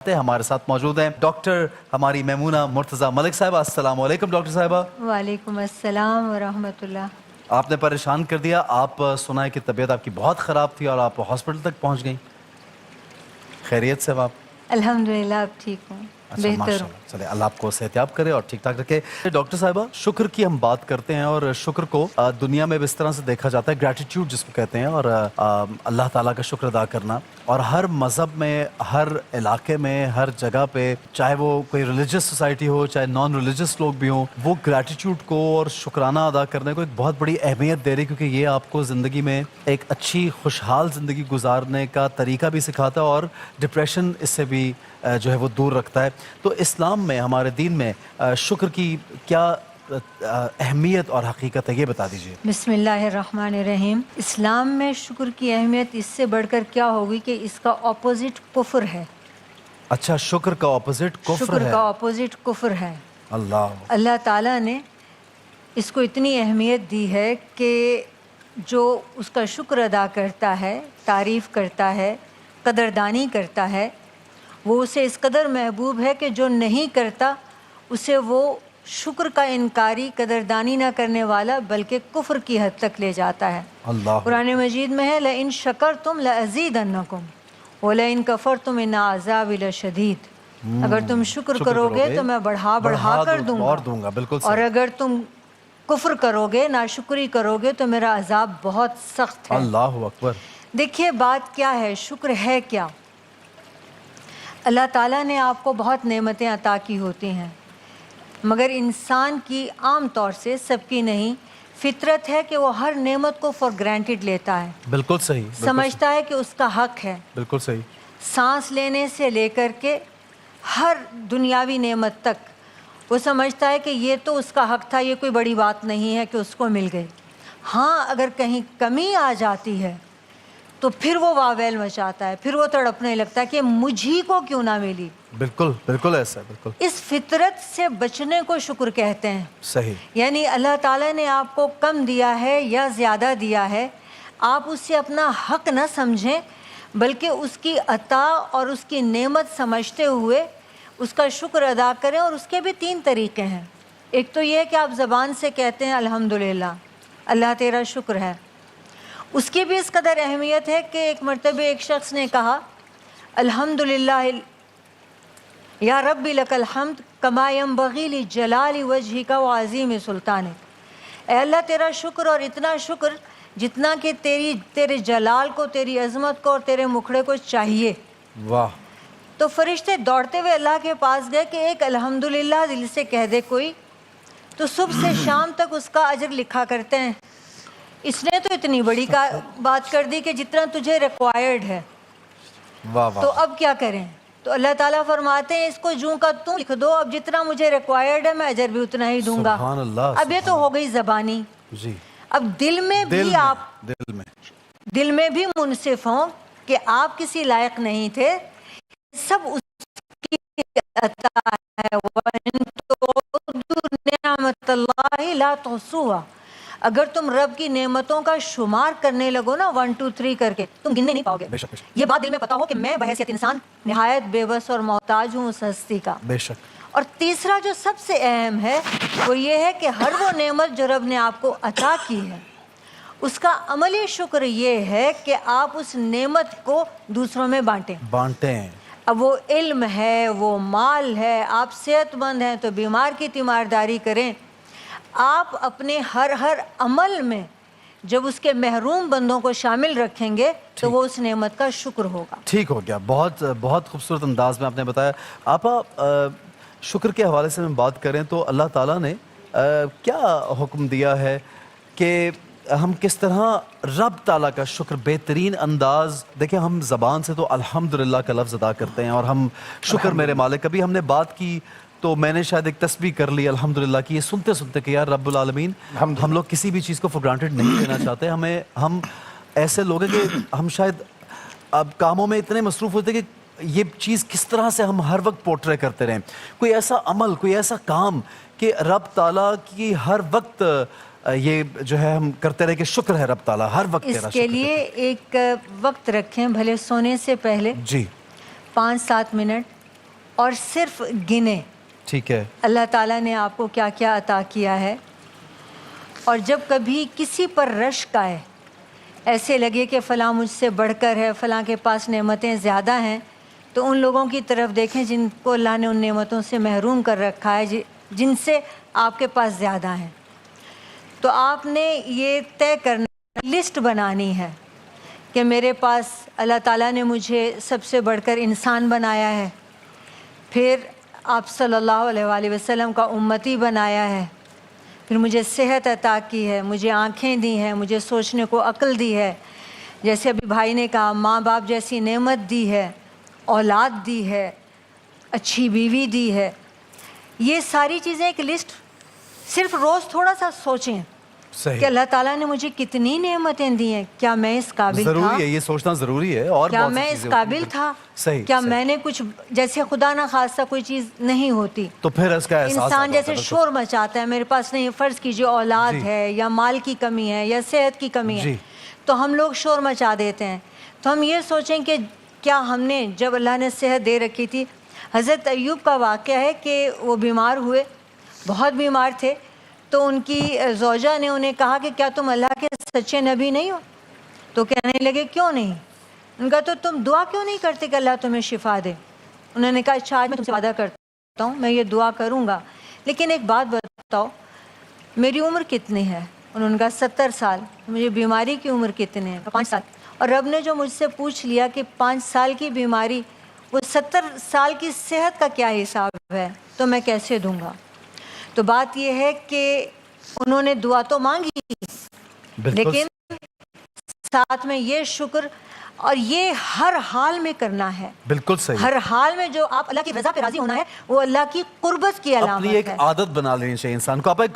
हमारे साथ मौजूद हैं डॉक्टर हमारी मैमूना मुर्तज़ा मलिक साहिबा। अस्सलाम वालेकुम डॉक्टर साहिबा। वालेकुम अस्सलाम व रहमतुल्लाह। आपने परेशान कर दिया। आप सुना है कि तबीयत आपकी बहुत ख़राब थी और आप हॉस्पिटल तक पहुंच गई। खैरियत से आप? अल्हम्दुलिल्लाह अब ठीक हूँ, अच्छा बेहतर हूँ। माशाल्लाह। चले अल्लाह आपको सेहतियाब करे और ठीक ठाक रखे। डॉक्टर साहिबा, शुक्र की हम बात करते हैं और शुक्र को दुनिया में इस तरह से देखा जाता है, ग्रैटिट्यूड जिसको कहते हैं, और अल्लाह ताला का शुक्र अदा करना। और हर मज़हब में, हर इलाके में, हर जगह पे, चाहे वो कोई रिलीजियस सोसाइटी हो चाहे नॉन रिलीजियस लोग भी हों, वो ग्रैटिट्यूड को और शुक्राना अदा करने को एक बहुत बड़ी अहमियत दे रही, क्योंकि ये आपको ज़िंदगी में एक अच्छी खुशहाल ज़िंदगी गुजारने का तरीका भी सिखाता है और डिप्रेशन इससे भी जो है वो दूर रखता है। तो इस्लाम में, हमारे दीन में शुक्र की क्या अहमियत और हकीकत है, ये बता दीजिए। बिस्मिल्लाहिर्रहमानिर्रहीम। इस्लाम में शुक्र की अहमियत इससे बढ़कर क्या होगी कि इसका ऑपोजिट कुफ्र है। अच्छा, शुक्र का ऑपोजिट कुफ्र शुक्र है। का ऑपोजिट कुफ्र है। अल्लाह ताला ने इसको इतनी अहमियत दी है कि जो उसका शुक्र अदा करता है, तारीफ़ करता है, कदरदानी करता है, वो उसे इस कदर महबूब है कि जो नहीं करता उसे वो शुक्र का इनकारी, कदरदानी ना करने वाला, बल्कि कुफ्र की हद तक ले जाता है। कुरान मजीद में है, ल इन शकरतुम लअज़ीदन्नकुम व ल इन कफरतुम इन्न अज़ाबी लशदीद। अगर तुम शुक्र करोगे तो मैं बढ़ा कर दूंगा, बिल्कुल। और अगर तुम कुफ्र करोगे, नाशुक्री करोगे, तो मेरा अजाब बहुत सख्त है। अल्लाहु अकबर। देखिए बात क्या है, शुक्र है क्या। अल्लाह ताला ने आपको बहुत नेमतें अता की होती हैं, मगर इंसान की आम तौर से, सबकी नहीं, फितरत है कि वो हर नेमत को फॉर ग्रांटेड लेता है। बिल्कुल सही। समझता है कि उसका हक है। बिल्कुल सही। सांस लेने से लेकर के हर दुनियावी नेमत तक वो समझता है कि ये तो उसका हक था, ये कोई बड़ी बात नहीं है कि उसको मिल गई। हाँ, अगर कहीं कमी आ जाती है तो फिर वो वावेल मचाता है, फिर वो तड़पने लगता है कि मुझी को क्यों ना मिली। बिल्कुल बिल्कुल ऐसा, बिल्कुल। इस फितरत से बचने को शुक्र कहते हैं। सही। यानी अल्लाह ताला ने आपको कम दिया है या ज़्यादा दिया है, आप उससे अपना हक न समझें, बल्कि उसकी अता और उसकी नेमत समझते हुए उसका शुक्र अदा करें। और उसके भी 3 तरीक़े हैं। एक तो ये है कि आप ज़बान से कहते हैं अल्हम्दुलिल्लाह, अल्लाह तेरा शुक्र है। उसकी भी इस कदर अहमियत है कि एक मरतबे एक शख्स ने कहा, अल्हम्दुलिल्लाह या रब्बी लकल हम्द कमा यंबग़ी लिजलाली वजहिका व अज़ीम सुल्तानिक। ऐ अल्लाह तेरा शुक्र, और इतना शुक्र जितना कि तेरे जलाल को, तेरी अज़मत को और तेरे मुखड़े को चाहिए। वाह। तो फरिश्ते दौड़ते हुए अल्लाह के पास गए कि एक अल्हम्दुलिल्लाह दिल से कह दे कोई, तो सुबह से शाम तक उसका अजर लिखा करते हैं। इसने तो इतनी बड़ी बात कर दी कि जितना तुझे रिक्वायर्ड है। वाह वाह। तो अब क्या करें। तो अल्लाह ताला फरमाते हैं, इसको जूं का तू लिख दो, अब जितना मुझे रिक्वायर्ड है मैं अजर भी उतना ही दूंगा। अब ये तो हो गई ज़बानी जी। अब दिल में भी आप दिल में भी मुनसिफ हों कि आप किसी लायक नहीं थे, सब उसकी अता है। ला तुहसूहा, अगर तुम रब की नेमतों का शुमार करने लगो ना 1 2 3 करके, तुम गिनने नहीं पाओगे। बेशक, बेशक। ये बात दिल में पता हो कि मैं बहैसियत इंसान निहायत बेबस और मोहताज हूँ उस हस्ती का। बेशक। और तीसरा जो सबसे अहम है वो ये है कि हर वो नेमत जो रब ने आपको अता की है, उसका अमली शुक्र ये है कि आप उस नेमत को दूसरों में बांटें। अब वो इल्म है, वो माल है, आप सेहतमंद हैं तो बीमार की तीमारदारी करें। आप अपने हर अमल में जब उसके महरूम बंदों को शामिल रखेंगे तो वो उस नेमत का शुक्र होगा। ठीक हो गया। बहुत बहुत खूबसूरत अंदाज में आपने बताया। आप शुक्र के हवाले से हम बात करें तो अल्लाह ताला ने क्या हुक्म दिया है कि हम किस तरह रब ताला का शुक्र बेहतरीन अंदाज। देखिए, हम ज़बान से तो अल्हम्दुलिल्लाह का लफ्ज़ अदा करते हैं और हम शुक्र मेरे मालिक। कभी हमने बात की तो मैंने शायद एक तस्बीह कर ली अल्हम्दुलिल्लाह की, ये सुनते सुनते कि यार रब्बुल आलमीन, हम लोग किसी भी चीज़ को फॉर ग्रांटेड नहीं लेना चाहते। हम ऐसे लोग हैं कि हम शायद अब कामों में इतने मसरूफ़ होते हैं कि ये चीज़ किस तरह से हम हर वक्त पोर्ट्रे करते रहें। कोई ऐसा अमल, कोई ऐसा काम कि रब ताला की हर वक्त ये जो है हम करते रहे कि शुक्र है रब ताला हर वक्त। इसके लिए एक वक्त रखें, भले सोने से पहले जी 5-7 मिनट और सिर्फ गिने ठीक है, अल्लाह ताला ने आपको क्या क्या अता किया है। और जब कभी किसी पर रश्क आए, ऐसे लगे कि फ़लाँ मुझसे बढ़कर है, फ़लाँ के पास नेमतें ज़्यादा हैं, तो उन लोगों की तरफ देखें जिनको अल्लाह ने उन नेमतों से महरूम कर रखा है, जिनसे आपके पास ज़्यादा हैं। तो आपने ये तय करना, लिस्ट बनानी है कि मेरे पास अल्लाह ताला ने मुझे सबसे बढ़कर इंसान बनाया है, फिर आप सल्लल्लाहु अलैहि वसल्लम का उम्मती बनाया है, फिर मुझे सेहत अता की है, मुझे आँखें दी हैं, मुझे सोचने को अक्ल दी है, जैसे अभी भाई ने कहा माँ बाप जैसी नेमत दी है, औलाद दी है, अच्छी बीवी दी है। ये सारी चीज़ें एक लिस्ट, सिर्फ रोज़ थोड़ा सा सोचें सही कि अल्लाह ताला ने मुझे कितनी नेमतें दी हैं, क्या मैं इस काबिल था, जरूरी है, ये सोचना जरूरी है। और क्या बहुत सी मैं इस चीजें काबिल होती हैं। था, सही, क्या सही। मैंने कुछ, जैसे खुदा ना खास्ता कोई चीज़ नहीं होती तो फिर इसका एहसास इंसान आता जैसे है, शोर मचाता है, मेरे पास नहीं, फ़र्ज़ कीजिए औलाद जी। है या माल की कमी है या सेहत की कमी है, जी। तो हम लोग शोर मचा देते हैं। तो हम ये सोचें कि क्या हमने, जब अल्लाह ने सेहत दे रखी थी, हज़रत अय्यूब का वाक़या है कि वो बीमार हुए, बहुत बीमार थे, तो उनकी ज़ौजा ने उन्हें कहा कि क्या तुम अल्लाह के सच्चे नबी नहीं हो? तो कहने लगे क्यों नहीं? उनका तो तुम दुआ क्यों नहीं करते कि अल्लाह तुम्हें शिफा दे? उन्होंने कहा अच्छा आज मैं तुमसे वादा करता हूँ, मैं ये दुआ करूँगा, लेकिन एक बात बताओ मेरी उम्र कितनी है? उन्होंने कहा 70 साल। मुझे बीमारी की उम्र कितनी है? 5 साल। और रब ने जो मुझसे पूछ लिया कि 5 साल की बीमारी, वो 70 साल की सेहत का क्या हिसाब है, तो मैं कैसे दूंगा? तो बात यह है कि उन्होंने दुआ तो मांगी, बिल्कुल लेकिन साथ में ये शुक्र, और ये हर हाल में करना है। बिल्कुल सही। हर हाल में जो आप अल्लाह की रज़ा पे राज़ी होना है, वो अल्लाह की कुर्बत की अलामत अपनी एक है। आदत बना लेनी चाहिए इंसान को। आप एक